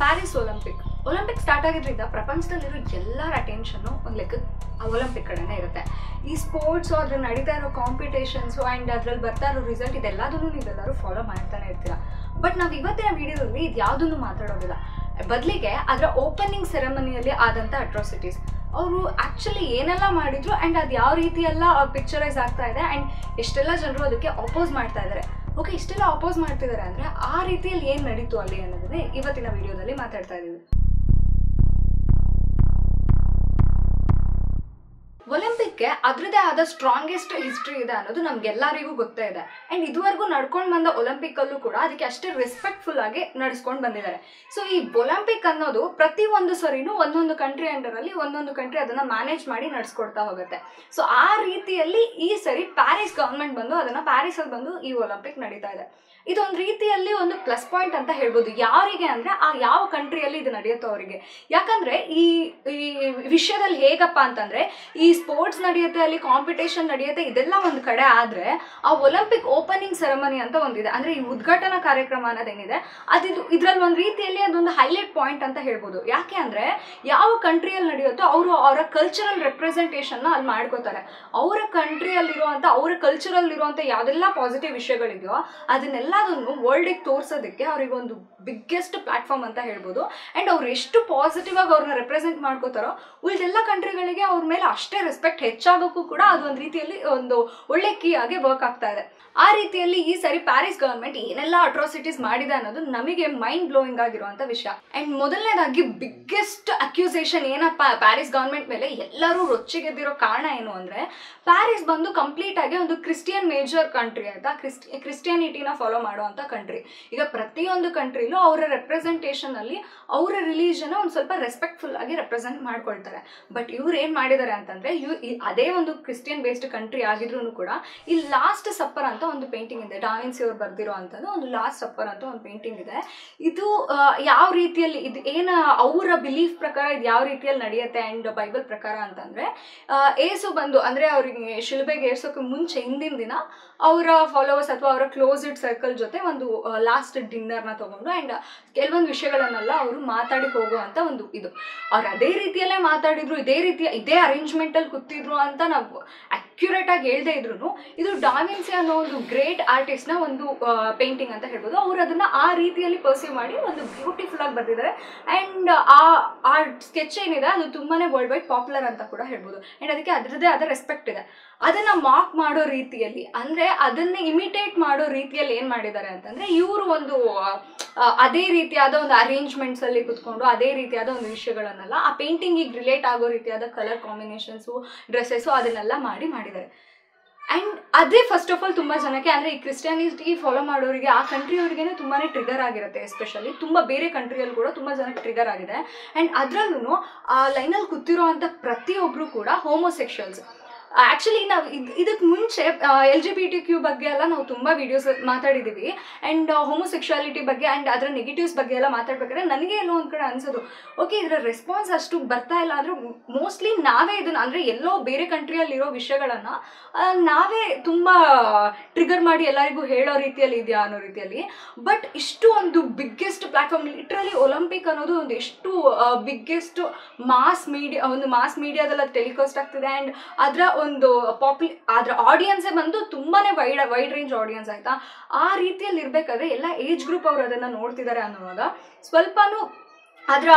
Paris Olympic start ಆಗಿದ್ರಿಂದ ಪ್ರಪಂಚದಲ್ಲಿರೋ ಎಲ್ಲರ ಅಟೆನ್ಷನ್ನು ಒಂದು ಲೆಕ್ಕಕ್ಕೆ ಒಲಿಂಪಿಕ್ ಕಡೆನೇ ಇರುತ್ತೆ. ಈ ಸ್ಪೋರ್ಟ್ಸು ಅದ್ರಲ್ಲಿ ನಡೀತಾ ಇರೋ ಕಾಂಪಿಟೇಷನ್ಸು ಆ್ಯಂಡ್ ಅದ್ರಲ್ಲಿ ಬರ್ತಾ ಇರೋ ರಿಸಲ್ಟ್ ಇದೆಲ್ಲದನ್ನು ನೀವೆಲ್ಲರೂ ಫಾಲೋ ಮಾಡ್ತಾನೆ ಇರ್ತೀರ. ಬಟ್ ನಾವು ಇವತ್ತಿನ ವಿಡಿಯೋದಲ್ಲಿ ಇದು ಯಾವುದನ್ನು ಮಾತಾಡೋದಿಲ್ಲ. ಬದಲಿಗೆ ಅದರ ಓಪನಿಂಗ್ ಸೆರೆಮನಿಯಲ್ಲಿ ಆದಂಥ ಅಟ್ರಾಸಿಟೀಸ್, ಅವರು ಆ್ಯಕ್ಚುಲಿ ಏನೆಲ್ಲ ಮಾಡಿದ್ರು ಆ್ಯಂಡ್ ಅದು ಯಾವ ರೀತಿ ಎಲ್ಲ ಪಿಕ್ಚರೈಸ್ ಆಗ್ತಾ ಇದೆ ಆ್ಯಂಡ್ ಎಷ್ಟೆಲ್ಲ ಜನರು ಅದಕ್ಕೆ ಅಪೋಸ್ ಮಾಡ್ತಾ ಇದ್ದಾರೆ. ಓಕೆ, ಇಷ್ಟೆಲ್ಲ ಅಪೋಸ್ ಮಾಡ್ತಿದ್ದಾರೆ ಅಂದರೆ ಆ ರೀತಿಯಲ್ಲಿ ಏನು ನಡೀತು ಅಲ್ಲಿ ಅನ್ನೋದನ್ನೇ ಇವತ್ತಿನ ವಿಡಿಯೋದಲ್ಲಿ ಮಾತಾಡ್ತಾ ಇದ್ದೀವಿ. ಒಲಿಂಪಿಕ್ಗೆ ಅದರದೇ ಆದ ಸ್ಟ್ರಾಂಗೆಸ್ಟ್ ಹಿಸ್ಟ್ರಿ ಇದೆ ಅನ್ನೋದು ನಮ್ಗೆಲ್ಲರಿಗೂ ಗೊತ್ತೇ ಇದೆ. ಆ್ಯಂಡ್ ಇದುವರೆಗೂ ನಡ್ಕೊಂಡು ಬಂದ ಒಲಿಂಪಿಕ್ಕಲ್ಲೂ ಕೂಡ ಅದಕ್ಕೆ ಅಷ್ಟೇ ರೆಸ್ಪೆಕ್ಟ್ಫುಲ್ ಆಗಿ ನಡೆಸ್ಕೊಂಡು ಬಂದಿದ್ದಾರೆ. ಸೊ ಈ ಒಲಿಂಪಿಕ್ ಅನ್ನೋದು ಪ್ರತಿ ಒಂದು ಸರಿನೂ ಒಂದೊಂದು ಕಂಟ್ರಿ ಅಂಡರಲ್ಲಿ ಒಂದೊಂದು ಕಂಟ್ರಿ ಅದನ್ನು ಮ್ಯಾನೇಜ್ ಮಾಡಿ ನಡೆಸ್ಕೊಡ್ತಾ ಹೋಗುತ್ತೆ. ಸೊ ಆ ರೀತಿಯಲ್ಲಿ ಈ ಸರಿ ಪ್ಯಾರಿಸ್ ಗೌರ್ಮೆಂಟ್ ಬಂದು ಅದನ್ನು ಪ್ಯಾರಿಸಲ್ಲಿ ಬಂದು ಈ ಒಲಿಂಪಿಕ್ ನಡೀತಾ ಇದೆ. ಇದೊಂದು ರೀತಿಯಲ್ಲಿ ಒಂದು ಪ್ಲಸ್ ಪಾಯಿಂಟ್ ಅಂತ ಹೇಳ್ಬೋದು. ಯಾರಿಗೆ ಅಂದರೆ ಆ ಯಾವ ಕಂಟ್ರಿಯಲ್ಲಿ ಇದು ನಡೆಯುತ್ತೋ ಅವರಿಗೆ. ಯಾಕಂದರೆ ಈ ವಿಷಯದಲ್ಲಿ ಹೇಗಪ್ಪ ಅಂತಂದರೆ, ಈ ಸ್ಪೋರ್ಟ್ಸ್ ನಡೆಯುತ್ತೆ, ಅಲ್ಲಿ ಕಾಂಪಿಟೇಷನ್ ನಡೆಯುತ್ತೆ, ಇದೆಲ್ಲ ಒಂದು ಕಡೆ ಆದರೆ ಆ ಒಲಿಂಪಿಕ್ ಓಪನಿಂಗ್ ಸೆರೆಮನಿ ಅಂತ ಒಂದಿದೆ. ಅಂದರೆ ಈ ಉದ್ಘಾಟನಾ ಕಾರ್ಯಕ್ರಮ ಅನ್ನೋದೇನಿದೆ ಅದಿದು ಇದರಲ್ಲಿ ಒಂದು ರೀತಿಯಲ್ಲಿ ಅದೊಂದು ಹೈಲೈಟ್ ಪಾಯಿಂಟ್ ಅಂತ ಹೇಳ್ಬೋದು. ಯಾಕೆ ಅಂದರೆ ಯಾವ ಕಂಟ್ರಿಯಲ್ಲಿ ನಡೆಯುತ್ತೋ ಅವರು ಅವರ ಕಲ್ಚರಲ್ ರೆಪ್ರೆಸೆಂಟೇಷನ್ನ ಅಲ್ಲಿ ಮಾಡ್ಕೋತಾರೆ. ಅವರ ಕಂಟ್ರಿಯಲ್ಲಿರುವಂಥ ಅವರ ಕಲ್ಚರಲ್ಲಿರುವಂಥ ಯಾವುದೆಲ್ಲ ಪಾಸಿಟಿವ್ ವಿಷಯಗಳಿದೆಯೋ ಅದನ್ನೆಲ್ಲದನ್ನು ವರ್ಲ್ಡಿಗೆ ತೋರಿಸೋದಕ್ಕೆ ಅವರಿಗೆ ಒಂದು ಬಿಗ್ಗೆಸ್ಟ್ ಪ್ಲಾಟ್ಫಾರ್ಮ್ ಅಂತ ಹೇಳ್ಬೋದು. ಆ್ಯಂಡ್ ಅವ್ರು ಎಷ್ಟು ಪಾಸಿಟಿವ್ ಆಗಿ ಅವ್ರನ್ನ ರೆಪ್ರೆಸೆಂಟ್ ಮಾಡ್ಕೋತಾರೋ ಉಳಿದೆಲ್ಲ ಕಂಟ್ರಿಗಳಿಗೆ ಅವ್ರ ಮೇಲೆ ಅಷ್ಟೇ ರೆಸ್ಪೆಕ್ಟ್ ಹೆಚ್ಚಾಗೋಕ್ಕೂ ಕೂಡ ಅದು ಒಂದು ರೀತಿಯಲ್ಲಿ ಒಂದು ಒಳ್ಳೆ ಕೀ ಆಗಿ ವರ್ಕ್ ಆಗ್ತಾ ಇದೆ. ಆ ರೀತಿಯಲ್ಲಿ ಈ ಸರಿ ಪ್ಯಾರಿಸ್ ಗವರ್ಮೆಂಟ್ ಏನೆಲ್ಲ ಅಟ್ರಾಸಿಟೀಸ್ ಮಾಡಿದೆ ಅನ್ನೋದು ನಮಗೆ ಮೈಂಡ್ ಬ್ಲೋಯಿಂಗ್ ಆಗಿರುವಂಥ ವಿಷಯ. ಆ್ಯಂಡ್ ಮೊದಲನೇದಾಗಿ ಬಿಗ್ಗೆಸ್ಟ್ ಅಕ್ಯೂಸೇಷನ್ ಏನಪ್ಪ ಪ್ಯಾರಿಸ್ ಗವರ್ಮೆಂಟ್ ಮೇಲೆ ಎಲ್ಲರೂ ರೊಚ್ಚಿಗೆದ್ದಿರೋ ಕಾರಣ ಏನು ಅಂದರೆ, ಪ್ಯಾರಿಸ್ ಬಂದು ಕಂಪ್ಲೀಟ್ ಆಗಿ ಒಂದು ಕ್ರಿಸ್ಟಿಯನ್ ಮೇಜರ್ ಕಂಟ್ರಿ ಆಯಿತಾ, ಕ್ರಿಸ್ಟಿಯಾನಿಟಿನ ಫಾಲೋ ಮಾಡುವಂಥ ಕಂಟ್ರಿ. ಈಗ ಪ್ರತಿಯೊಂದು ಕಂಟ್ರಿಲೂ ಅವರ ರೆಪ್ರೆಸೆಂಟೇಷನಲ್ಲಿ ಅವರ ರಿಲಿಜನ್ ಒಂದು ಸ್ವಲ್ಪ ರೆಸ್ಪೆಕ್ಟ್ಫುಲ್ ಆಗಿ ರೆಪ್ರೆಸೆಂಟ್ ಮಾಡ್ಕೊಳ್ತಾರೆ. ಬಟ್ ಇವ್ರು ಏನು ಮಾಡಿದ್ದಾರೆ ಅಂತಂದರೆ, ಅದೇ ಒಂದು ಕ್ರಿಸ್ಟಿಯನ್ ಬೇಸ್ಡ್ ಕಂಟ್ರಿ ಆಗಿದ್ರೂ ಕೂಡ ಈ ಲಾಸ್ಟ್ ಸಪ್ಪರ್ ಅಂತ ಒಂದು ಪೇಂಟಿಂಗ್ ಇದೆ, ಡಾ ವಿನ್ಸಿ ಅವ್ರು ಬರ್ದಿರೋ ಅಂಥದ್ದು ಒಂದು ಲಾಸ್ಟ್ ಸಪ್ಪರ್ ಅಂತ ಒಂದು ಪೇಂಟಿಂಗ್ ಇದೆ. ಇದು ಯಾವ ರೀತಿಯಲ್ಲಿ ಇದು ಏನು ಅವರ ಬಿಲೀಫ್ ಪ್ರಕಾರ ಇದು ಯಾವ ರೀತಿಯಲ್ಲಿ ನಡೆಯುತ್ತೆ ಆ್ಯಂಡ್ ಬೈಬಲ್ ಪ್ರಕಾರ ಅಂತಂದರೆ, ಏಸು ಬಂದು ಅಂದರೆ ಅವರಿಗೆ ಶಿಲುಬೆಗೆ ಏರ್ಸೋಕ್ಕೆ ಮುಂಚೆ ಹಿಂದಿನ ದಿನ ಅವರ ಫಾಲೋವರ್ಸ್ ಅಥವಾ ಅವರ ಕ್ಲೋಸ್ಡ್ ಸರ್ಕಲ್ ಜೊತೆ ಒಂದು ಲಾಸ್ಟ್ ಡಿನ್ನರ್ನ ತೊಗೊಂಡು ಆ್ಯಂಡ್ ಕೆಲವೊಂದು ವಿಷಯಗಳನ್ನೆಲ್ಲ ಅವರು ಮಾತಾಡಿ ಹೋಗುವಂಥ ಒಂದು ಇದು. ಅವ್ರು ಅದೇ ರೀತಿಯಲ್ಲೇ ಮಾತಾಡಿದ್ರು, ಇದೇ ಅರೇಂಜ್ಮೆಂಟಲ್ಲಿ ಕೂತಿದ್ರು ಅಂತ ನಾವು ಅಕ್ಯುರೇಟಾಗಿ ಹೇಳ್ದೇ ಇದ್ರು ಇದು ಡಾ ವಿನ್ಸಿ ಅನ್ನೋ ಒಂದು ಗ್ರೇಟ್ ಆರ್ಟಿಸ್ಟ್ನ ಒಂದು ಪೇಂಟಿಂಗ್ ಅಂತ ಹೇಳ್ಬೋದು. ಅವರು ಅದನ್ನು ಆ ರೀತಿಯಲ್ಲಿ ಪರ್ಸೀವ್ ಮಾಡಿ ಒಂದು ಬ್ಯೂಟಿಫುಲ್ ಆಗಿ ಬರ್ತಿದ್ದಾರೆ. ಆ್ಯಂಡ್ ಆ ಸ್ಕೆಚ್ ಏನಿದೆ ಅದು ತುಂಬಾ ವರ್ಲ್ಡ್ ವೈಡ್ ಪಾಪ್ಯುಲರ್ ಅಂತ ಕೂಡ ಹೇಳ್ಬೋದು. ಆ್ಯಂಡ್ ಅದಕ್ಕೆ ಅದರದ್ದೇ ಆದ ರೆಸ್ಪೆಕ್ಟ್ ಇದೆ. ಅದನ್ನು ಮಾಕ್ ಮಾಡೋ ರೀತಿಯಲ್ಲಿ ಅಂದರೆ ಅದನ್ನೇ ಇಮಿಟೇಟ್ ಮಾಡೋ ರೀತಿಯಲ್ಲಿ ಏನು ಮಾಡಿದ್ದಾರೆ ಅಂತಂದರೆ, ಇವರು ಒಂದು ಅದೇ ರೀತಿಯಾದ ಒಂದು ಅರೇಂಜ್ಮೆಂಟ್ಸಲ್ಲಿ ಕುತ್ಕೊಂಡು ಅದೇ ರೀತಿಯಾದ ಒಂದು ವಿಷಯಗಳನ್ನೆಲ್ಲ ಆ ಪೇಂಟಿಂಗಿಗೆ ರಿಲೇಟ್ ಆಗೋ ರೀತಿಯಾದ ಕಲರ್ ಕಾಂಬಿನೇಷನ್ಸು, ಡ್ರೆಸ್ಸಸ್ಸು ಅದನ್ನೆಲ್ಲ ಮಾಡಿದ್ದಾರೆ. ಆ್ಯಂಡ್ ಅದೇ ಫಸ್ಟ್ ಆಫ್ ಆಲ್ ತುಂಬ ಜನಕ್ಕೆ ಅಂದರೆ ಈ ಕ್ರಿಸ್ಟಿಯಾನಿಟಿ ಫಾಲೋ ಮಾಡೋರಿಗೆ ಆ ಕಂಟ್ರಿಯವ್ರಿಗೇ ತುಂಬಾ ಟ್ರಿಗರ್ ಆಗಿರುತ್ತೆ. ಎಸ್ಪೆಷಲಿ ತುಂಬ ಬೇರೆ ಕಂಟ್ರಿಯಲ್ಲಿ ಕೂಡ ತುಂಬ ಜನಕ್ಕೆ ಟ್ರಿಗರ್ ಆಗಿದೆ. ಆ್ಯಂಡ್ ಅದರಲ್ಲೂ ಆ ಲೈನಲ್ಲಿ ಕೂತಿರೋ ಅಂಥ ಪ್ರತಿಯೊಬ್ಬರು ಕೂಡ ಹೋಮೋಸೆಕ್ಷುವಲ್ಸ್. ಆ್ಯಕ್ಚುಲಿ ನಾವು ಇದಕ್ಕೆ ಮುಂಚೆ LGBTQ ಬಗ್ಗೆ ಎಲ್ಲ ನಾವು ತುಂಬ ವೀಡಿಯೋಸ್ ಮಾತಾಡಿದ್ದೀವಿ. ಆ್ಯಂಡ್ ಹೋಮೋಸೆಕ್ಷುಯಾಲಿಟಿ ಬಗ್ಗೆ ಆ್ಯಂಡ್ ಅದರ ನೆಗೆಟಿವ್ಸ್ ಬಗ್ಗೆ ಎಲ್ಲ ಮಾತಾಡ್ಬೇಕಾದ್ರೆ ನನಗೆ ಎಲ್ಲೋ ಒಂದು ಕಡೆ ಅನಿಸೋದು, ಓಕೆ ಇದರ ರೆಸ್ಪಾನ್ಸ್ ಅಷ್ಟು ಬರ್ತಾ ಇಲ್ಲ ಅಂದರೆ ಮೋಸ್ಟ್ಲಿ ನಾವೇ ಇದನ್ನು ಅಂದರೆ ಎಲ್ಲೋ ಬೇರೆ ಕಂಟ್ರಿಯಲ್ಲಿರೋ ವಿಷಯಗಳನ್ನು ನಾವೇ ತುಂಬ ಟ್ರಿಗರ್ ಮಾಡಿ ಎಲ್ಲರಿಗೂ ಹೇಳೋ ರೀತಿಯಲ್ಲಿ ಇದೆಯಾ ಅನ್ನೋ ರೀತಿಯಲ್ಲಿ. ಬಟ್ ಇಷ್ಟು ಒಂದು ಬಿಗ್ಗೆಸ್ಟ್ ಪ್ಲ್ಯಾಟ್ಫಾರ್ಮ್, ಲಿಟ್ರಲಿ ಒಲಿಂಪಿಕ್ ಅನ್ನೋದು ಒಂದು ಎಷ್ಟು ಬಿಗ್ಗೆಸ್ಟ್ ಮಾಸ್ ಮೀಡಿಯಾದಲ್ಲಿ ಟೆಲಿಕಾಸ್ಟ್ ಆಗ್ತಿದೆ. ಆ್ಯಂಡ್ ಅದರ ಒಂದು ಅದರ ಆಡಿಯನ್ಸೇ ಬಂದು ತುಂಬಾ ವೈಡ್ ರೇಂಜ್ ಆಡಿಯನ್ಸ್ ಆಯಿತಾ. ಆ ರೀತಿಯಲ್ಲಿ ಇರಬೇಕಾದ್ರೆ ಎಲ್ಲ ಏಜ್ ಗ್ರೂಪ್ ಅವರು ಅದನ್ನು ನೋಡ್ತಿದ್ದಾರೆ ಅನ್ನೋವಾಗ ಸ್ವಲ್ಪನೂ ಅದರ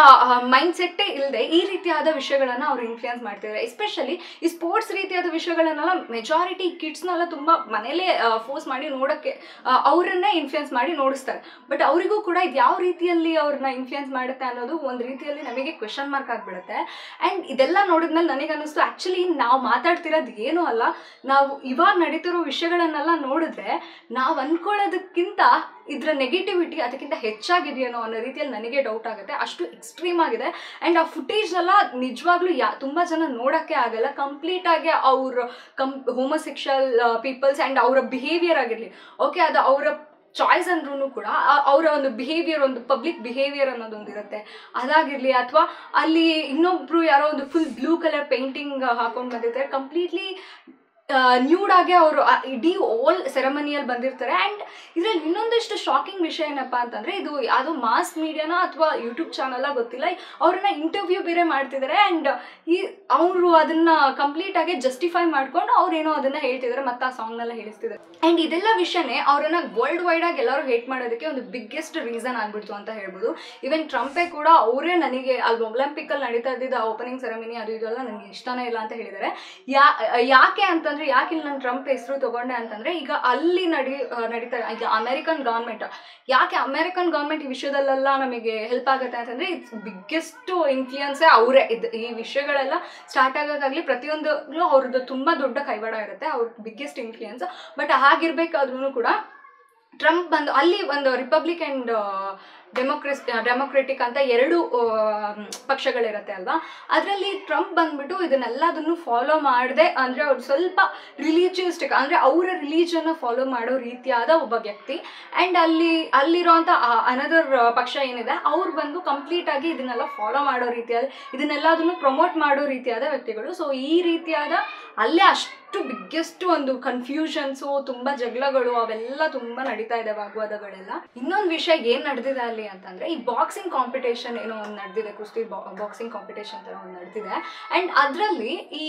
ಮೈಂಡ್ ಸೆಟ್ಟೇ ಇಲ್ಲದೆ ಈ ರೀತಿಯಾದ ವಿಷಯಗಳನ್ನು ಅವ್ರು ಇನ್ಫ್ಲುಯೆನ್ಸ್ ಮಾಡ್ತಿದ್ದಾರೆ. ಎಸ್ಪೆಷಲಿ ಈ ಸ್ಪೋರ್ಟ್ಸ್ ರೀತಿಯಾದ ವಿಷಯಗಳನ್ನೆಲ್ಲ ಮೆಜಾರಿಟಿ ಕಿಡ್ಸ್ನೆಲ್ಲ ತುಂಬ ಮನೇಲೇ ಫೋರ್ಸ್ ಮಾಡಿ ನೋಡೋಕ್ಕೆ ಅವರನ್ನೇ ಇನ್ಫ್ಲುಯೆನ್ಸ್ ಮಾಡಿ ನೋಡಿಸ್ತಾರೆ. ಬಟ್ ಅವರಿಗೂ ಕೂಡ ಇದು ಯಾವ ರೀತಿಯಲ್ಲಿ ಅವ್ರನ್ನ ಇನ್ಫ್ಲುಯೆನ್ಸ್ ಮಾಡುತ್ತೆ ಅನ್ನೋದು ಒಂದು ರೀತಿಯಲ್ಲಿ ನಮಗೆ ಕ್ವೆಶನ್ ಮಾರ್ಕ್ ಆಗಿಬಿಡುತ್ತೆ. ಆ್ಯಂಡ್ ಇದೆಲ್ಲ ನೋಡಿದ್ಮೇಲೆ ನನಗನ್ನಿಸ್ತು, ಆ್ಯಕ್ಚುಲಿ ನಾವು ಮಾತಾಡ್ತಿರೋದು ಏನೂ ಅಲ್ಲ, ನಾವು ಇವಾಗ ನಡೀತಿರೋ ವಿಷಯಗಳನ್ನೆಲ್ಲ ನೋಡಿದ್ರೆ ನಾವು ಅಂದ್ಕೊಳ್ಳೋದಕ್ಕಿಂತ ಇದರ ನೆಗೆಟಿವಿಟಿ ಅದಕ್ಕಿಂತ ಹೆಚ್ಚಾಗಿದೆಯೇನೋ ಅನ್ನೋ ರೀತಿಯಲ್ಲಿ ನನಗೆ ಡೌಟ್ ಆಗುತ್ತೆ. ಅಷ್ಟು ಎಕ್ಸ್ಟ್ರೀಮ್ ಆಗಿದೆ. ಆ್ಯಂಡ್ ಆ ಫುಟೇಜ್ನೆಲ್ಲ ನಿಜವಾಗ್ಲೂ ತುಂಬ ಜನ ನೋಡೋಕ್ಕೆ ಆಗಲ್ಲ. ಕಂಪ್ಲೀಟಾಗಿ ಅವ್ರ ಹೋಮೋಸೆಕ್ಷುವಲ್ ಪೀಪಲ್ಸ್ ಆ್ಯಂಡ್ ಅವರ ಬಿಹೇವಿಯರ್ ಆಗಿರಲಿ, ಓಕೆ ಅದು ಅವರ ಚಾಯ್ಸ್ ಅಂದ್ರೂ ಕೂಡ ಅವರ ಒಂದು ಬಿಹೇವಿಯರ್, ಒಂದು ಪಬ್ಲಿಕ್ ಬಿಹೇವಿಯರ್ ಅನ್ನೋದೊಂದು ಇರುತ್ತೆ, ಅದಾಗಿರಲಿ ಅಥವಾ ಅಲ್ಲಿ ಇನ್ನೊಬ್ಬರು ಯಾರೋ ಒಂದು ಫುಲ್ ಬ್ಲೂ ಕಲರ್ ಪೇಂಟಿಂಗ್ ಹಾಕೊಂಡು ಬಂದಿರ್ತಾರೆ, ಕಂಪ್ಲೀಟ್ಲಿ ನ್ಯೂಡ್ ಆಗಿ ಅವರು ಇಡೀ ಓಲ್ ಸೆರೆಮನಿಯಲ್ಲಿ ಬಂದಿರ್ತಾರೆ. ಆ್ಯಂಡ್ ಇದರಲ್ಲಿ ಇನ್ನೊಂದಿಷ್ಟು ಶಾಕಿಂಗ್ ವಿಷಯ ಏನಪ್ಪ ಅಂತಂದರೆ, ಇದು ಅದು ಮಾಸ್ ಮೀಡಿಯಾನ ಅಥವಾ ಯೂಟ್ಯೂಬ್ ಚಾನಲ ಗೊತ್ತಿಲ್ಲ, ಅವ್ರನ್ನ ಇಂಟರ್ವ್ಯೂ ಬೇರೆ ಮಾಡ್ತಿದ್ದಾರೆ. ಆ್ಯಂಡ್ ಅವರು ಅದನ್ನು ಕಂಪ್ಲೀಟಾಗಿ ಜಸ್ಟಿಫೈ ಮಾಡ್ಕೊಂಡು ಅವ್ರೇನೋ ಅದನ್ನು ಹೇಳ್ತಿದ್ದಾರೆ, ಮತ್ತು ಆ ಸಾಂಗ್ನೆಲ್ಲ ಹೇಳಿಸ್ತಿದ್ದಾರೆ. ಆ್ಯಂಡ್ ಇದೆಲ್ಲ ವಿಷಯನೇ ಅವರನ್ನು ವರ್ಲ್ಡ್ ವೈಡ್ ಆಗಿ ಎಲ್ಲರೂ ಹೇಟ್ ಮಾಡೋದಕ್ಕೆ ಒಂದು ಬಿಗ್ಗೆಸ್ಟ್ ರೀಸನ್ ಆಗಿಬಿಡ್ತು ಅಂತ ಹೇಳ್ಬೋದು. ಈವನ್ ಟ್ರಂಪೇ ಕೂಡ ಅವರೇ ನನಗೆ ಅಲ್ಲಿ ಒಲಿಂಪಿಕಲ್ಲಿ ನಡೀತಾ ಇದ್ದಿದ್ದು ಓಪನಿಂಗ್ ಸೆರೆಮನಿ ಅದು ಇದೆಲ್ಲ ನನಗೆ ಇಷ್ಟನೇ ಇಲ್ಲ ಅಂತ ಹೇಳಿದ್ದಾರೆ. ಯಾಕೆ ಅಂತಂದರೆ, ಯಾಕೆ ಇಲ್ಲಿ ನಾನು ಟ್ರಂಪ್ ಹೆಸರು ತಗೊಂಡೆ ಅಂತಂದರೆ, ಈಗ ಅಲ್ಲಿ ನಡೀತಾ ಈಗ ಅಮೆರಿಕನ್ ಗೌರ್ಮೆಂಟ್, ಯಾಕೆ ಅಮೆರಿಕನ್ ಗೌರ್ಮೆಂಟ್ ಈ ವಿಷಯದಲ್ಲೆಲ್ಲ ನಮಗೆ ಹೆಲ್ಪ್ ಆಗುತ್ತೆ ಅಂತಂದರೆ, ಇಟ್ಸ್ ಬಿಗ್ಗೆಸ್ಟ್ ಇನ್ಫ್ಲೂಯೆನ್ಸೇ ಅವರೇ. ಈ ವಿಷಯಗಳೆಲ್ಲ ಸ್ಟಾರ್ಟ್ ಆಗೋದಾಗಲಿ ಪ್ರತಿಯೊಂದಲ್ಲೂ ಅವ್ರದ್ದು ತುಂಬ ದೊಡ್ಡ ಕೈವಾಡ ಇರುತ್ತೆ, ಅವ್ರ ಬಿಗ್ಗೆಸ್ಟ್ ಇನ್ಫ್ಲೂಯೆನ್ಸ್. ಬಟ್ ಹಾಗಿರ್ಬೇಕಾದ್ರೂ ಕೂಡ ಟ್ರಂಪ್ ಬಂದು ಅಲ್ಲಿ ಒಂದು ರಿಪಬ್ಲಿಕ್ ಆ್ಯಂಡ್ ಡೆಮೊಕ್ರೆಟಿಕ್ ಅಂತ ಎರಡು ಪಕ್ಷಗಳಿರುತ್ತೆ ಅಲ್ವಾ, ಅದರಲ್ಲಿ ಟ್ರಂಪ್ ಬಂದ್ಬಿಟ್ಟು ಇದನ್ನೆಲ್ಲದನ್ನು ಫಾಲೋ ಮಾಡದೆ, ಅಂದರೆ ಅವ್ರು ಸ್ವಲ್ಪ ರಿಲಿಜಿಯಸ್ಟಿಕ್, ಅಂದರೆ ಅವರ ರಿಲಿಜನ್ನ ಫಾಲೋ ಮಾಡೋ ರೀತಿಯಾದ ಒಬ್ಬ ವ್ಯಕ್ತಿ. ಆ್ಯಂಡ್ ಅಲ್ಲಿರೋಂಥ ಅನದರ್ ಪಕ್ಷ ಏನಿದೆ ಅವ್ರು ಬಂದು ಕಂಪ್ಲೀಟಾಗಿ ಇದನ್ನೆಲ್ಲ ಫಾಲೋ ಮಾಡೋ ರೀತಿಯಾದ, ಇದನ್ನೆಲ್ಲದನ್ನು ಪ್ರಮೋಟ್ ಮಾಡೋ ರೀತಿಯಾದ ವ್ಯಕ್ತಿಗಳು. ಸೊ ಈ ರೀತಿಯಾದ ಅಲ್ಲೇ ಅಷ್ಟು ಬಿಗ್ಗೆಸ್ಟ್ ಒಂದು ಕನ್ಫ್ಯೂಷನ್ಸು, ತುಂಬ ಜಗಳಗಳು ಅವೆಲ್ಲ ತುಂಬ ನಡೀತಾ ಇದೆ, ವಾಗ್ವಾದಗಳೆಲ್ಲ. ಇನ್ನೊಂದು ವಿಷಯ ಏನು ನಡೆದಿದೆ ಅಲ್ಲಿ ಅಂತಂದರೆ, ಈ ಬಾಕ್ಸಿಂಗ್ ಕಾಂಪಿಟೇಷನ್ ಏನೋ ಒಂದು ನಡೆದಿದೆ, ಕುಸ್ತಿ ಬಾಕ್ಸಿಂಗ್ ಕಾಂಪಿಟೇಷನ್ ಥರ ಒಂದು ನಡೆದಿದೆ. ಆ್ಯಂಡ್ ಅದರಲ್ಲಿ ಈ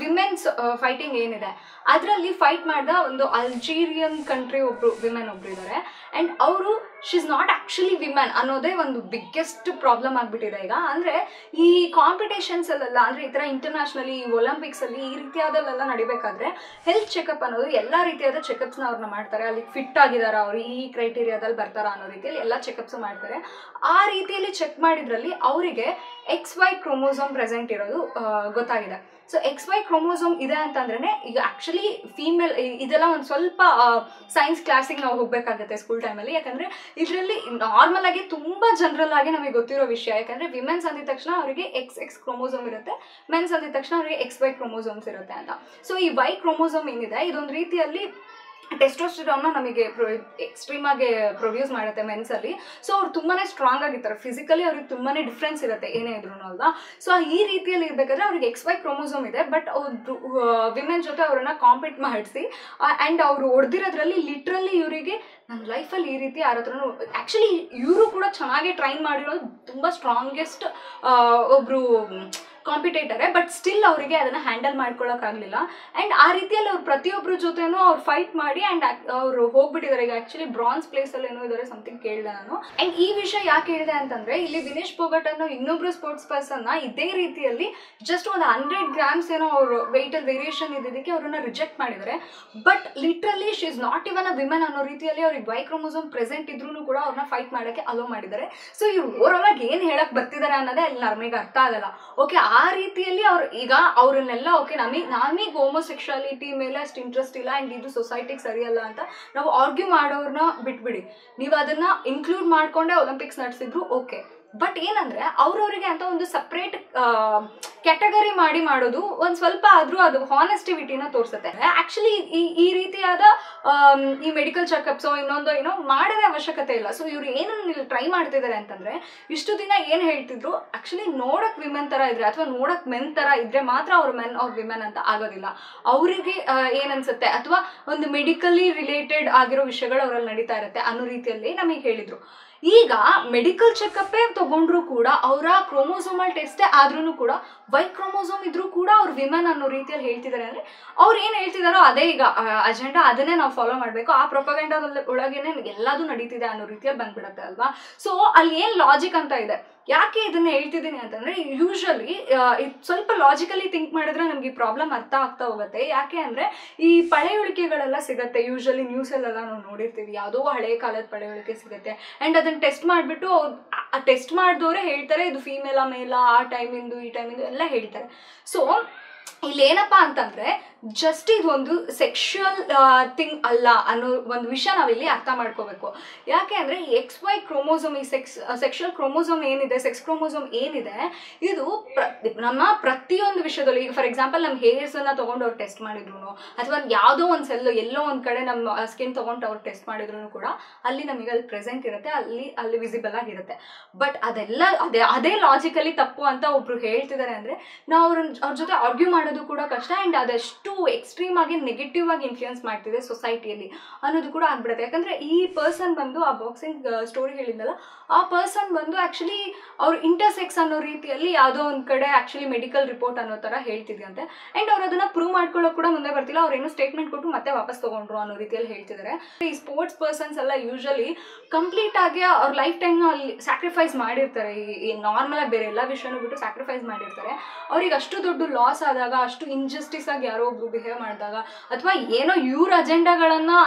ವಿಮೆನ್ಸ್ ಫೈಟಿಂಗ್ ಏನಿದೆ ಅದರಲ್ಲಿ ಫೈಟ್ ಮಾಡಿದ ಒಂದು ಅಲ್ಜೀರಿಯನ್ ಕಂಟ್ರಿ ಒಬ್ಬರು ವಿಮೆನ್ ಒಬ್ರು ಇದ್ದಾರೆ. ಆ್ಯಂಡ್ ಅವರು she is not actually women ಅನ್ನೋದೇ ಒಂದು ಬಿಗ್ಗೆಸ್ಟ್ ಪ್ರಾಬ್ಲಮ್ ಆಗಿಬಿಟ್ಟಿದೆ ಈಗ. ಅಂದರೆ ಈ ಕಾಂಪಿಟೇಷನ್ಸಲ್ಲೆಲ್ಲ, ಅಂದರೆ ಈ ಥರ ಇಂಟರ್ನ್ಯಾಷನಲಿ ಒಲಿಂಪಿಕ್ಸಲ್ಲಿ ಈ ರೀತಿಯಾದಲ್ಲೆಲ್ಲ ನಡಿಬೇಕಾದ್ರೆ ಹೆಲ್ತ್ ಚೆಕಪ್ ಅನ್ನೋದು ಎಲ್ಲ ರೀತಿಯಾದ ಚೆಕಪ್ಸ್ನ ಅವ್ರನ್ನ ಮಾಡ್ತಾರೆ. ಅಲ್ಲಿ ಫಿಟ್ ಆಗಿದಾರ ಅವರು, ಈ ಕ್ರೈಟೀರಿಯಾದಲ್ಲಿ ಬರ್ತಾರ ಅನ್ನೋ ರೀತಿಯಲ್ಲಿ ಎಲ್ಲ ಚೆಕಪ್ಸ್ ಮಾಡ್ತಾರೆ. ಆ ರೀತಿಯಲ್ಲಿ ಚೆಕ್ ಮಾಡಿದ್ರಲ್ಲಿ ಅವರಿಗೆ XY ಕ್ರೋಮೋಸೋಮ್ ಪ್ರೆಸೆಂಟ್ ಇರೋದು ಗೊತ್ತಾಗಿದೆ. ಸೊ XY ಕ್ರೋಮೋಸೋಮ್ ಇದೆ ಅಂತಂದ್ರೆ ಈಗ ಆ್ಯಕ್ಚುಲಿ ಫೀಮೇಲ್, ಇದೆಲ್ಲ ಒಂದು ಸ್ವಲ್ಪ ಸೈನ್ಸ್ ಕ್ಲಾಸಿಗೆ ನಾವು ಹೋಗಬೇಕಾಗುತ್ತೆ ಸ್ಕೂಲ್ ಟೈಮಲ್ಲಿ. ಯಾಕಂದರೆ ಇದರಲ್ಲಿ ನಾರ್ಮಲ್ ಆಗಿ ತುಂಬ ಜನರಲ್ ಆಗಿ ನಮಗೆ ಗೊತ್ತಿರೋ ವಿಷಯ. ಯಾಕಂದರೆ ವಿಮೆನ್ಸ್ ಅಂದಿದ ತಕ್ಷಣ ಅವರಿಗೆ XX ಕ್ರೋಮೋಸೋಮ್ ಇರುತ್ತೆ, ಮೆನ್ಸ್ ಅಂದಿದ ತಕ್ಷಣ ಅವರಿಗೆ XY ಕ್ರೋಮೋಸೋಮ್ಸ್ ಇರುತ್ತೆ ಅಂತ. ಸೊ ಈ Y ಕ್ರೋಮೋಸೋಮ್ ಏನಿದೆ ಇದೊಂದು ರೀತಿಯಲ್ಲಿ ಟೆಸ್ಟೋಸ್ಟೆರಾನ್ನ ನಮಗೆ ಎಕ್ಸ್ಟ್ರೀಮ್ ಆಗಿ ಪ್ರೊಡ್ಯೂಸ್ ಮಾಡುತ್ತೆ ಮೆನ್ಸಲ್ಲಿ. ಸೊ ಅವ್ರು ತುಂಬಾ ಸ್ಟ್ರಾಂಗ್ ಆಗಿರ್ತಾರೆ, ಫಿಸಿಕಲಿ ಅವ್ರಿಗೆ ತುಂಬಾ ಡಿಫ್ರೆನ್ಸ್ ಇರುತ್ತೆ ಏನೇ ಇದ್ರು ಅಲ್ವಾ. ಸೊ ಈ ರೀತಿಯಲ್ಲಿ ಇರಬೇಕಾದ್ರೆ ಅವ್ರಿಗೆ XY ಕ್ರೋಮೋಸೋಮ್ ಇದೆ, ಬಟ್ ಅವ್ರು ವಿಮೆನ್ ಜೊತೆ ಅವ್ರನ್ನ ಕಾಂಪೀಟ್ ಮಾಡಿಸಿ ಆ್ಯಂಡ್ ಅವರು ಹೊಡೆದಿರೋದ್ರಲ್ಲಿ ಲಿಟ್ರಲಿ ಇವರಿಗೆ ನನ್ನ ಲೈಫಲ್ಲಿ ಈ ರೀತಿ ಯಾರ ಹತ್ರನೂ, ಆ್ಯಕ್ಚುಲಿ ಇವರು ಕೂಡ ಚೆನ್ನಾಗಿ ಟ್ರೈನ್ ಮಾಡಿರೋದು, ತುಂಬ ಸ್ಟ್ರಾಂಗೆಸ್ಟ್ ಒಬ್ಬರು ಕಾಂಪಿಟೇಟರೇ. ಬಟ್ ಸ್ಟಿಲ್ ಅವರಿಗೆ ಅದನ್ನು ಹ್ಯಾಂಡಲ್ ಮಾಡ್ಕೊಳ್ಳೋಕ್ಕಾಗಲಿಲ್ಲ. ಆ್ಯಂಡ್ ಆ ರೀತಿಯಲ್ಲಿ ಅವ್ರು ಪ್ರತಿಯೊಬ್ಬರ ಜೊತೆನೂ ಅವ್ರು ಫೈಟ್ ಮಾಡಿ ಆ್ಯಂಡ್ ಅವರು ಹೋಗ್ಬಿಟ್ಟಿದ್ದಾರೆ. ಈಗ ಆ್ಯಕ್ಚುಲಿ ಬ್ರಾನ್ಸ್ ಪ್ಲೇಸಲ್ಲಿ ಏನೋ ಇದ್ದಾರೆ ಸಮಥಿಂಗ್ ಕೇಳಿದೆ ನಾನು. ಆ್ಯಂಡ್ ಈ ವಿಷಯ ಯಾಕೆ ಹೇಳಿದೆ ಅಂತಂದರೆ, ಇಲ್ಲಿ ವಿನೇಶ್ ಫೋಗಟ್ ಅನ್ನೋ ಇನ್ನೊಬ್ರು ಸ್ಪೋರ್ಟ್ಸ್ ಪರ್ಸನ್ನ ಇದೇ ರೀತಿಯಲ್ಲಿ ಜಸ್ಟ್ ಒಂದು 100 grams ಏನೋ ಅವರು ವೆಯ್ಟಲ್ಲಿ ವೇರಿಯೇಷನ್ ಇದ್ದಿದ್ದಕ್ಕೆ ಅವ್ರನ್ನ ರಿಜೆಕ್ಟ್ ಮಾಡಿದ್ದಾರೆ. But literally she is not even a women ಅನ್ನೋ ರೀತಿಯಲ್ಲಿ ಅವ್ರಿಗೆ Y ಕ್ರೋಮೋಸೋಮ್ ಪ್ರೆಸೆಂಟ್ ಇದ್ರೂ ಕೂಡ ಅವ್ರನ್ನ ಫೈಟ್ ಮಾಡೋಕ್ಕೆ ಅಲೋ ಮಾಡಿದ್ದಾರೆ. ಸೊ ಇವ್ರು ಓವರಾಲ್ ಆಗಿ ಏನು ಹೇಳಕ್ಕೆ ಬರ್ತಿದ್ದಾರೆ ಅನ್ನೋದೇ ಅಲ್ಲಿ ನಮಗೆ ಅರ್ಥ ಆಗಲ್ಲ. ಓಕೆ, ಆ ರೀತಿಯಲ್ಲಿ ಅವ್ರು ಈಗ ಅವ್ರನ್ನೆಲ್ಲ ಓಕೆ ನಮಗೆ ಹೋಮೋಸೆಕ್ಷುಯಾಲಿಟಿ ಮೇಲೆ ಅಷ್ಟು ಇಂಟ್ರೆಸ್ಟ್ ಇಲ್ಲ ಆ್ಯಂಡ್ ಇದು ಸೊಸೈಟಿಗೆ ಸರಿಯಲ್ಲ ಅಂತ ನಾವು ಆರ್ಗ್ಯೂ ಮಾಡೋರನ್ನ ಬಿಟ್ಬಿಡಿ, ನೀವು ಅದನ್ನು ಇನ್ಕ್ಲೂಡ್ ಮಾಡಿಕೊಂಡೇ ಒಲಿಂಪಿಕ್ಸ್ ನಡೆಸಿದ್ರು ಓಕೆ. ಬಟ್ ಏನಂದರೆ ಅವ್ರವರಿಗೆ ಅಂತ ಒಂದು ಸಪ್ರೇಟ್ ಕ್ಯಾಟಗರಿ ಮಾಡೋದು ಒಂದು ಸ್ವಲ್ಪ ಆದರೂ ಅದು ಹಾನೆಸ್ಟಿವಿಟಿನ ತೋರಿಸುತ್ತೆ. ಆ್ಯಕ್ಚುಲಿ ಈ ರೀತಿಯಾದ ಈ ಮೆಡಿಕಲ್ ಚೆಕಪ್ಸೋ ಇನ್ನೊಂದು ಏನೋ ಮಾಡೋದೇ ಅವಶ್ಯಕತೆ ಇಲ್ಲ. ಸೊ ಇವ್ರು ಏನನ್ನು ಇಲ್ಲಿ ಟ್ರೈ ಮಾಡ್ತಿದ್ದಾರೆ ಅಂತಂದರೆ, ಇಷ್ಟು ದಿನ ಏನು ಹೇಳ್ತಿದ್ರು, ಆ್ಯಕ್ಚುಲಿ ನೋಡೋಕ್ಕೆ ವಿಮೆನ್ ಥರ ಇದ್ದರೆ ಅಥವಾ ನೋಡೋಕ್ಕೆ ಮೆನ್ ಥರ ಇದ್ದರೆ ಮಾತ್ರ ಅವ್ರು ಮೆನ್ ಅವ್ರ ವಿಮೆನ್ ಅಂತ ಆಗೋದಿಲ್ಲ. ಅವರಿಗೆ ಏನನ್ಸುತ್ತೆ ಅಥವಾ ಒಂದು ಮೆಡಿಕಲಿ ರಿಲೇಟೆಡ್ ಆಗಿರೋ ವಿಷಯಗಳು ಅವರಲ್ಲಿ ನಡೀತಾ ಇರುತ್ತೆ ಅನ್ನೋ ರೀತಿಯಲ್ಲಿ ನಮಗೆ ಹೇಳಿದರು. ಈಗ ಮೆಡಿಕಲ್ ಚೆಕಪ್ಪೇ ತಗೊಂಡ್ರು ಕೂಡ ಅವರ ಕ್ರೋಮೋಸೋಮಲ್ ಟೆಸ್ಟೇ ಆದ್ರೂ ಕೂಡ Y ಕ್ರೋಮೋಸೋಮ್ ಇದ್ರೂ ಕೂಡ ಅವ್ರು ವಿಮೆನ್ ಅನ್ನೋ ರೀತಿಯಲ್ಲಿ ಹೇಳ್ತಿದ್ದಾರೆ. ಅಂದರೆ ಅವ್ರು ಏನು ಹೇಳ್ತಿದಾರೋ ಅದೇ ಈಗ ಅಜೆಂಡಾ, ಅದನ್ನೇ ನಾವು ಫಾಲೋ ಮಾಡಬೇಕು, ಆ ಪ್ರೊಪಗಂಡದ ಒಳಗೇನೆ ಎಲ್ಲದೂ ನಡೀತಿದೆ ಅನ್ನೋ ರೀತಿಯಲ್ಲಿ ಬಂದ್ಬಿಡುತ್ತೆ ಅಲ್ವಾ. ಸೊ ಅಲ್ಲಿ ಏನು ಲಾಜಿಕ್ ಅಂತ ಇದೆ. ಯಾಕೆ ಇದನ್ನು ಹೇಳ್ತಿದ್ದೀನಿ ಅಂತಂದರೆ, ಯೂಶ್ವಲಿ ಸ್ವಲ್ಪ ಲಾಜಿಕಲಿ ಥಿಂಕ್ ಮಾಡಿದ್ರೆ ನಮಗೆ ಈ ಪ್ರಾಬ್ಲಮ್ ಅರ್ಥ ಆಗ್ತಾ ಹೋಗುತ್ತೆ. ಯಾಕೆ ಅಂದರೆ ಈ ಪಳೆಯುಳಿಕೆಗಳೆಲ್ಲ ಸಿಗುತ್ತೆ, ಯೂಶ್ವಲಿ ನ್ಯೂಸಲ್ಲೆಲ್ಲ ನಾವು ನೋಡಿರ್ತೀವಿ, ಯಾವುದೋ ಹಳೆಯ ಕಾಲದ ಪಳೆಯುಳಿಕೆ ಸಿಗುತ್ತೆ. ಆ್ಯಂಡ್ ಅದನ್ನು ಟೆಸ್ಟ್ ಮಾಡಿಬಿಟ್ಟು ಆ ಟೆಸ್ಟ್ ಮಾಡಿದವರೇ ಹೇಳ್ತಾರೆ ಇದು ಫೀಮೇಲಾ ಮೇಲಾ, ಆ ಟೈಮಿಂದು ಈ ಟೈಮಿಂದು ಎಲ್ಲ ಹೇಳ್ತಾರೆ. ಸೊ ಇಲ್ಲೇನಪ್ಪ ಅಂತಂದರೆ ಜಸ್ಟ್ ಇದೊಂದು ಸೆಕ್ಷುವಲ್ ಥಿಂಗ್ ಅಲ್ಲ ಅನ್ನೋ ಒಂದು ವಿಷಯ ನಾವಿಲ್ಲಿ ಅರ್ಥ ಮಾಡ್ಕೋಬೇಕು. ಯಾಕೆ ಅಂದರೆ ಈ XY ಕ್ರೋಮೋಸೋಮ್, ಈ ಸೆಕ್ಷುವಲ್ ಕ್ರೋಮೋಸೋಮ್ ಏನಿದೆ, ಸೆಕ್ಸ್ ಕ್ರೋಮೋಸೋಮ್ ಏನಿದೆ, ಇದು ನಮ್ಮ ಪ್ರತಿಯೊಂದು ವಿಷಯದಲ್ಲೂ, ಈಗ ಫಾರ್ ಎಕ್ಸಾಂಪಲ್ ನಮ್ಮ ಹೇರ್ಸನ್ನು ತೊಗೊಂಡು ಅವ್ರು ಟೆಸ್ಟ್ ಮಾಡಿದ್ರು ಅಥವಾ ಯಾವುದೋ ಒಂದು ಸೆಲ್ಲು ಎಲ್ಲೋ ಒಂದು ಕಡೆ ನಮ್ಮ ಸ್ಕಿನ್ ತೊಗೊಂಡು ಅವ್ರು ಟೆಸ್ಟ್ ಮಾಡಿದ್ರು ಕೂಡ ಅಲ್ಲಿ ನಮಗೆ ಅಲ್ಲಿ ಪ್ರೆಸೆಂಟ್ ಇರುತ್ತೆ, ಅಲ್ಲಿ ವಿಸಿಬಲ್ ಆಗಿರುತ್ತೆ. ಬಟ್ ಅದೆಲ್ಲ ಅದೇ ಲಾಜಿಕಲಿ ತಪ್ಪು ಅಂತ ಒಬ್ರು ಹೇಳ್ತಿದ್ದಾರೆ ಅಂದರೆ ನಾವು ಅವ್ರ ಜೊತೆ ಆರ್ಗ್ಯೂ ಮಾಡೋದು ಕೂಡ ಕಷ್ಟ. ಆ್ಯಂಡ್ ಅದೆಷ್ಟು ಎಕ್ಸ್ಟ್ರೀಮ್ ಆಗಿ ನೆಗೆಟಿವ್ ಆಗಿ ಇನ್ಫ್ಲೂಯೆನ್ಸ್ ಮಾಡ್ತಿದೆ ಸೊಸೈಟಿಯಲ್ಲಿ ಅನ್ನೋದು ಕೂಡ ಆಗ್ಬಿಡುತ್ತೆ. ಯಾಕಂದರೆ ಈ ಪರ್ಸನ್ ಬಂದು ಆ ಬಾಕ್ಸಿಂಗ್ ಸ್ಟೋರಿ ಹೇಳಿದ್ನಲ್ಲ, ಆ ಪರ್ಸನ್ ಬಂದು ಆ್ಯಕ್ಚುಲಿ ಅವ್ರು ಇಂಟರ್ಸೆಕ್ಸ್ ಅನ್ನೋ ರೀತಿಯಲ್ಲಿ ಯಾವುದೋ ಒಂದು ಕಡೆ ಆ್ಯಕ್ಚುಲಿ ಮೆಡಿಕಲ್ ರಿಪೋರ್ಟ್ ಅನ್ನೋ ಥರ ಹೇಳ್ತಿದ್ದಂತೆ. ಆ್ಯಂಡ್ ಅವ್ರು ಅದನ್ನು ಪ್ರೂವ್ ಮಾಡ್ಕೊಳ್ಳೋಕೆ ಕೂಡ ಮುಂದೆ ಬರ್ತಿಲ್ಲ, ಅವ್ರೇನೋ ಸ್ಟೇಟ್ಮೆಂಟ್ ಕೊಟ್ಟು ಮತ್ತೆ ವಾಪಸ್ ತೊಗೊಂಡ್ರು ಅನ್ನೋ ರೀತಿಯಲ್ಲಿ ಹೇಳ್ತಿದ್ದಾರೆ. ಈ ಸ್ಪೋರ್ಟ್ಸ್ ಪರ್ಸನ್ಸ್ ಎಲ್ಲ ಯೂಶಲಿ ಕಂಪ್ಲೀಟ್ ಆಗಿ ಅವ್ರ ಲೈಫ್ ಟೈಮ್ನ ಅಲ್ಲಿ ಸ್ಯಾಕ್ರಿಫೈಸ್ ಮಾಡಿರ್ತಾರೆ. ಈ ನಾರ್ಮಲಾಗಿ ಬೇರೆ ಎಲ್ಲ ವಿಷಯನೂ ಬಿಟ್ಟು ಸ್ಯಾಕ್ರಿಫೈಸ್ ಮಾಡಿರ್ತಾರೆ. ಅವ್ರಿಗೆ ಅಷ್ಟು ದೊಡ್ಡ ಲಾಸ್ ಆದಾಗ, ಅಷ್ಟು ಇನ್ಜಸ್ಟಿಸ್ ಆಗಿ ಯಾರೋ ಒಬ್ರು ಬಿಹೇವ್ ಮಾಡಿದಾಗ, ಅಥವಾ ಏನೋ ಇವ್ರ ಅಜೆಂಡಾಗಳನ್ನು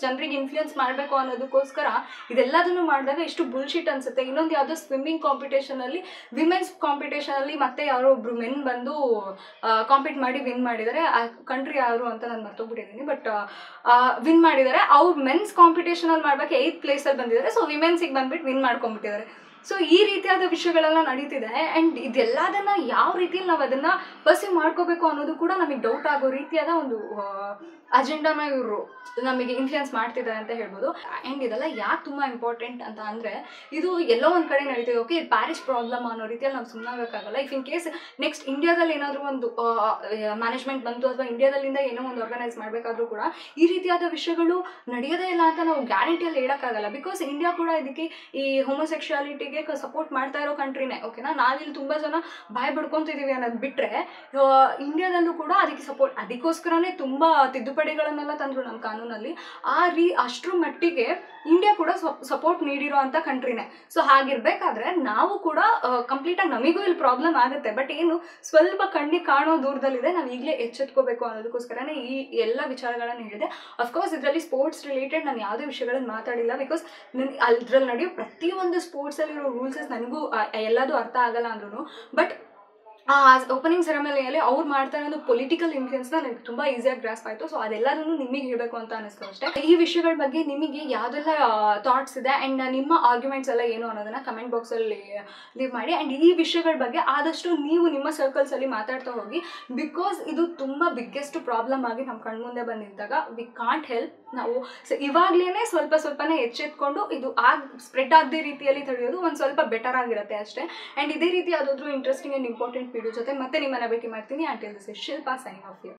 ಜನರಿಗೆ ಇನ್ಫ್ಲೂಯೆನ್ಸ್ ಮಾಡಬೇಕು ಅನ್ನೋದಕ್ಕೋಸ್ಕರ ಇದೆಲ್ಲದನ್ನು ಮಾಡಿದಾಗ ಎಷ್ಟು ಬುಲ್ಶಿಟ್ ಅನ್ಸುತ್ತೆ. ಇನ್ನೊಂದು ಯಾವುದೋ ಸ್ವಿಮ್ಮಿಂಗ್ ಕಾಂಪಿಟೇಷನಲ್ಲಿ, ವಿಮೆನ್ಸ್ ಕಾಂಪಿಟೇಷನಲ್ಲಿ ಮತ್ತೆ ಯಾರೋ ಒಬ್ರು ಮೆನ್ ಬಂದು ಕಾಂಪೀಟ್ ಮಾಡಿ ವಿನ್ ಮಾಡಿದ್ದಾರೆ. ಆ ಕಂಟ್ರಿ ಯಾರು ಅಂತ ನಾನು ಮರ್ತೋಗ್ಬಿಟ್ಟಿದ್ದೀನಿ, ಬಟ್ ವಿನ್ ಮಾಡಿದ್ದಾರೆ. ಅವ್ರು ಮೆನ್ಸ್ ಕಾಂಪಿಟೇಷನಲ್ಲಿ ಮಾಡ್ಬೇಕು 8th ಪ್ಲೇಸಲ್ಲಿ ಬಂದಿದ್ದಾರೆ. ಸೊ ವಿಮೆನ್ಸಿಗೆ ಬಂದ್ಬಿಟ್ಟು ವಿನ್ ಮಾಡ್ಕೊಂಡ್ಬಿಟ್ಟಿದ್ದಾರೆ. ಸೊ ಈ ರೀತಿಯಾದ ವಿಷಯಗಳೆಲ್ಲ ನಡೀತಿದೆ. ಆ್ಯಂಡ್ ಇದೆಲ್ಲದನ್ನು ಯಾವ ರೀತಿಯಲ್ಲಿ ನಾವು ಅದನ್ನು ಪರ್ಸೀವ್ ಮಾಡ್ಕೋಬೇಕು ಅನ್ನೋದು ಕೂಡ ನಮಗೆ ಡೌಟ್ ಆಗೋ ರೀತಿಯಾದ ಒಂದು ಅಜೆಂಡಾನ ಇವರು ನಮಗೆ ಇನ್ಫ್ಲೂಯೆನ್ಸ್ ಮಾಡ್ತಿದ್ದಾರೆ ಅಂತ ಹೇಳ್ಬೋದು. ಆ್ಯಂಡ್ ಇದೆಲ್ಲ ಯಾಕೆ ತುಂಬ ಇಂಪಾರ್ಟೆಂಟ್ ಅಂತ ಅಂದರೆ, ಇದು ಎಲ್ಲೋ ಒಂದು ಕಡೆ ನಡೀತಿದೆ. ಓಕೆ, ಇದು ಪ್ಯಾರಿಸ್ ಪ್ರಾಬ್ಲಮ್ ಅನ್ನೋ ರೀತಿಯಲ್ಲಿ ನಾವು ಸುಮ್ಮನಾಗಬೇಕಾಗಲ್ಲ. ಇಫ್ ಇನ್ ಕೇಸ್ ನೆಕ್ಸ್ಟ್ ಇಂಡಿಯಾದಲ್ಲಿ ಏನಾದರೂ ಒಂದು ಮ್ಯಾನೇಜ್ಮೆಂಟ್ ಬಂತು, ಅಥವಾ ಇಂಡಿಯಾದಲ್ಲಿಂದ ಏನೋ ಒಂದು ಆರ್ಗನೈಸ್ ಮಾಡಬೇಕಾದ್ರೂ ಕೂಡ ಈ ರೀತಿಯಾದ ವಿಷಯಗಳು ನಡೆಯೋದೇ ಇಲ್ಲ ಅಂತ ನಾವು ಗ್ಯಾರಂಟಿಯಲ್ಲಿ ಹೇಳೋಕ್ಕಾಗಲ್ಲ. ಬಿಕಾಸ್ ಇಂಡಿಯಾ ಕೂಡ ಇದಕ್ಕೆ ಈ ಹೋಮೋಸೆಕ್ಷುಯಾಲಿಟಿಗೆ ಸಪೋರ್ಟ್ ಮಾಡ್ತಾ ಇರೋ ಕಂಟ್ರಿನೇ. ಓಕೆನಾ, ನಾವಿಲ್ಲಿ ತುಂಬ ಜನ ಬಾಯ್ ಬಿಡ್ಕೊತಿದ್ದೀವಿ ಅನ್ನೋದು ಬಿಟ್ಟರೆ, ಇಂಡಿಯಾದಲ್ಲೂ ಕೂಡ ಅದಕ್ಕೆ ಸಪೋರ್ಟ್, ಅದಕ್ಕೋಸ್ಕರನೇ ತುಂಬ ತಿದ್ದುಪಡಿಗಳನ್ನೆಲ್ಲ ತಂದರು ನಮ್ಮ ಕಾನೂನಲ್ಲಿ. ಅಷ್ಟರ ಮಟ್ಟಿಗೆ ಇಂಡಿಯಾ ಕೂಡ ಸಪೋರ್ಟ್ ನೀಡಿರೋ ಅಂಥ ಕಂಟ್ರಿನೇ. ಸೊ ಹಾಗಿರ್ಬೇಕಾದ್ರೆ ನಾವು ಕೂಡ ಕಂಪ್ಲೀಟಾಗಿ ನಮಗೂ ಇಲ್ಲಿ ಪ್ರಾಬ್ಲಮ್ ಆಗುತ್ತೆ. ಬಟ್ ಏನು ಸ್ವಲ್ಪ ಕಣ್ಣಿಗೆ ಕಾಣೋ ದೂರದಲ್ಲಿದೆ, ನಾವು ಈಗಲೇ ಎಚ್ಚೆತ್ಕೋಬೇಕು ಅನ್ನೋದಕ್ಕೋಸ್ಕರನೇ ಈ ಎಲ್ಲ ವಿಚಾರಗಳನ್ನು ಹೇಳಿದೆ. ಅಫ್ಕೋರ್ಸ್ ಇದರಲ್ಲಿ ಸ್ಪೋರ್ಟ್ಸ್ ರಿಲೇಟೆಡ್ ನಾನು ಯಾವುದೇ ವಿಷಯಗಳನ್ನು ಮಾತಾಡಿಲ್ಲ. ಬಿಕಾಸ್ ಅದ್ರಲ್ಲಿ ನಡೆಯೋ ಪ್ರತಿಯೊಂದು ಸ್ಪೋರ್ಟ್ಸಲ್ಲಿರೋ ರೂಲ್ಸಸ್ ನನಗೂ ಎಲ್ಲದೂ ಅರ್ಥ ಆಗಲ್ಲ ಅಂದ್ರೂ, ಬಟ್ ಆ ಓಪನಿಂಗ್ ಸೆರೆಮನಿಯಲ್ಲಿ ಅವ್ರು ಮಾಡ್ತಾ ಇರೋದು ಪೊಲಿಟಿಕಲ್ ಇನ್ಫ್ಲೂಯೆನ್ಸ್ನ ನನಗೆ ತುಂಬ ಈಸಿಯಾಗಿ ಗ್ರಾಸ್ಪ್ ಆಯಿತು. ಸೊ ಅದೆಲ್ಲದನ್ನು ನಿಮಗೆ ಹೇಳಬೇಕು ಅಂತ ಅನ್ನಿಸ್ತು ಅಷ್ಟೇ. ಈ ವಿಷಯಗಳ ಬಗ್ಗೆ ನಿಮಗೆ ಯಾವುದೆಲ್ಲ ಥಾಟ್ಸ್ ಇದೆ ಆ್ಯಂಡ್ ನಿಮ್ಮ ಆರ್ಗ್ಯುಮೆಂಟ್ಸ್ ಎಲ್ಲ ಏನು ಅನ್ನೋದನ್ನು ಕಮೆಂಟ್ ಬಾಕ್ಸಲ್ಲಿ ಲೀವ್ ಮಾಡಿ. ಆ್ಯಂಡ್ ಈ ವಿಷಯಗಳ ಬಗ್ಗೆ ಆದಷ್ಟು ನೀವು ನಿಮ್ಮ ಸರ್ಕಲ್ಸಲ್ಲಿ ಮಾತಾಡ್ತಾ ಹೋಗಿ. ಬಿಕಾಸ್ ಇದು ತುಂಬ ಬಿಗ್ಗೆಸ್ಟ್ ಪ್ರಾಬ್ಲಮ್ ಆಗಿ ನಮ್ಮ ಕಣ್ಮುಂದೆ ಬಂದಿದ್ದಾಗ ವಿ ಕಾಂಟ್ ಹೆಲ್ಪ್. ನಾವು ಇವಾಗಲೇ ಸ್ವಲ್ಪನೇ ಎಚ್ಚೆತ್ಕೊಂಡು ಇದು ಸ್ಪ್ರೆಡ್ ಆಗದೆ ರೀತಿಯಲ್ಲಿ ತಡೆಯೋದು ಒಂದು ಸ್ವಲ್ಪ ಬೆಟರ್ ಆಗಿರುತ್ತೆ ಅಷ್ಟೇ. ಆ್ಯಂಡ್ ಇದೇ ರೀತಿ ಯಾವುದಾದ್ರೂ ಇಂಟ್ರೆಸ್ಟಿಂಗ್ ಆ್ಯಂಡ್ ಇಂಪಾರ್ಟೆಂಟ್ ವಿಡಿಯೋ ಜೊತೆ ಮತ್ತೆ ನಿಮ್ಮನ್ನು ಭೇಟಿ ಮಾಡ್ತೀನಿ. Until this is Shilpa signing off.